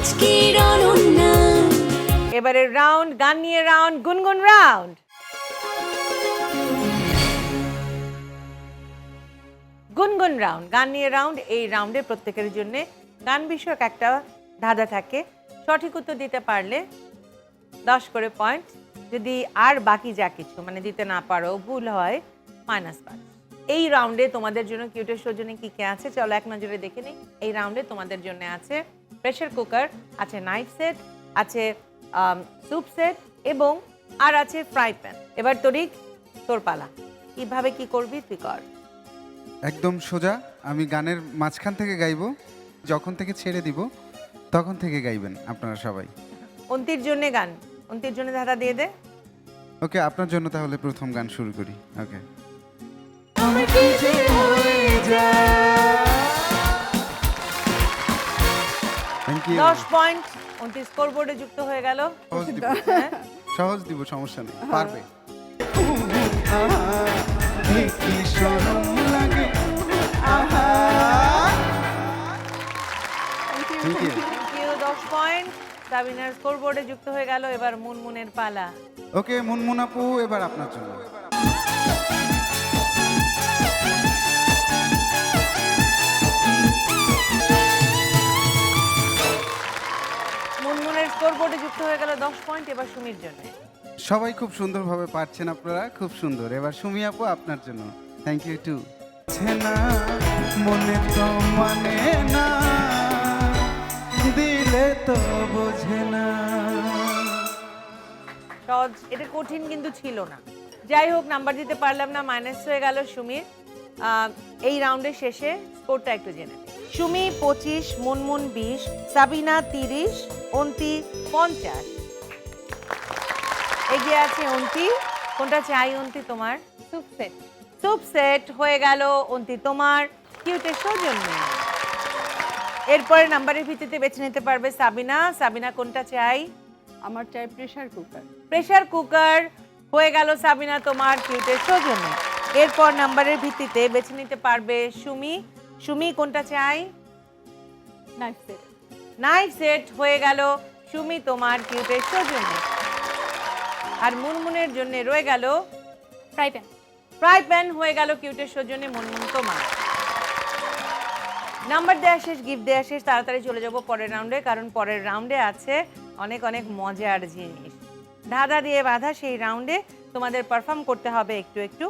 আজকের অনন্যা। এবারে রাউন্ড গান নিয়ে রাউন্ড গুনগুন রাউন্ড। গুনগুন রাউন্ড গান নিয়ে রাউন্ড। এই রাউন্ডে প্রত্যেকের জন্য গান বিষয়ক একটা ধাঁধা থাকে। সঠিক উত্তর দিতে পারলে 10 করে পয়েন্ট, যদি আর বাকি যা কিছু মানে দিতে না পারো, ভুল হয় -5। এই রাউন্ডে তোমাদের জন্য কিউটের সৌজন্যে কি কে আছে চলো এক নজরে দেখে নিই। এই রাউন্ডে তোমাদের জন্য আছে প্রেসার কুকার, আছে নাইফ সেট, আছে স্যুপ সেট এবং আর আছে ফ্রাই প্যান। এবার তরিক তোর পালা, কিভাবে কি করবি তুই কর। একদম সোজা, আমি গানের মাঝখান থেকে গাইবো, যখন থেকে ছেড়ে দিব তখন থেকে গাইবেন আপনারা সবাই। অন্তির জন্য গান, অন্তির জন্য ধাঁধা দিয়ে দে। ওকে, আপনার জন্য তাহলে প্রথম গান শুরু করি। ওকে। 10 পয়েন্ট অন্তির স্কোরবোর্ডে যুক্ত হয়ে গেল। সহজ দিব, হ্যাঁ? সহজ দিব, সমস্যা নেই, পারবে। কি শরম লাগে, আহা। Thank you. Thank you, 10 point সাবিনার স্কোরবোর্ডে যুক্ত হয়ে গেল। এবার মুনমুনের পালা। ওকে মুনমুন আপু, এবার আপনার জন্য। মুনমুনের স্কোরবোর্ডে যুক্ত হয়ে গেল 10 পয়েন্ট। এবার সুমির জন্য। সবাই খুব সুন্দরভাবে পারছেন আপনারা, খুব সুন্দর। এবার সুমি আপু আপনার জন্য। Thank you too. না মনে তো মানে না, দিলে তো বোঝে না। সহজ, এটা কঠিন কিন্তু ছিল না। যাই হোক, নাম্বার দিতে পারলাম না, মাইনাস হয়ে গেল সুমির। এই রাউন্ডের শেষে স্কোরটা একটু জেনে নিই। সুমি 25, মুনমুন 20, সাবিনা 30, অন্তি 50। এগিয়ে আছে অন্তি। কোনটা চাই অন্তি তোমার? Soup set. স্যুপ সেট হয়ে গেল অন্তি তোমার কিউটের সৌজন্য। এরপরে নাম্বারের ভিত্তিতে বেছে নিতে পারবে সাবিনা। সাবিনা কোনটা চাই? আমার চাই প্রেসার কুকার। প্রেসার কুকার হয়ে গেল সাবিনা তোমার কিউটের সৌজন্য। এরপর নাম্বারের ভিত্তিতে বেছে নিতে পারবে সুমি। সুমি কোনটা চাই? Knife set. নাইফ সেট হয়ে গেল সুমি তোমার কিউটের সৌজন্য। আর মুনমুনের জন্য রয়ে গেল ফ্রাই প্যান। ফ্রাই প্যান হয়ে গেল কিউটের সৌজন্যে মুনমুন তোমার। নাম্বার দেওয়া শেষ, গিফট দেওয়া শেষ। তাড়াতাড়ি চলে যাব পরের রাউন্ডে, কারণ পরের রাউন্ডে আছে অনেক অনেক মজার জিনিস। ধাঁধা দিয়ে বাঁধা সেই রাউন্ডে তোমাদের পারফর্ম করতে হবে একটু একটু।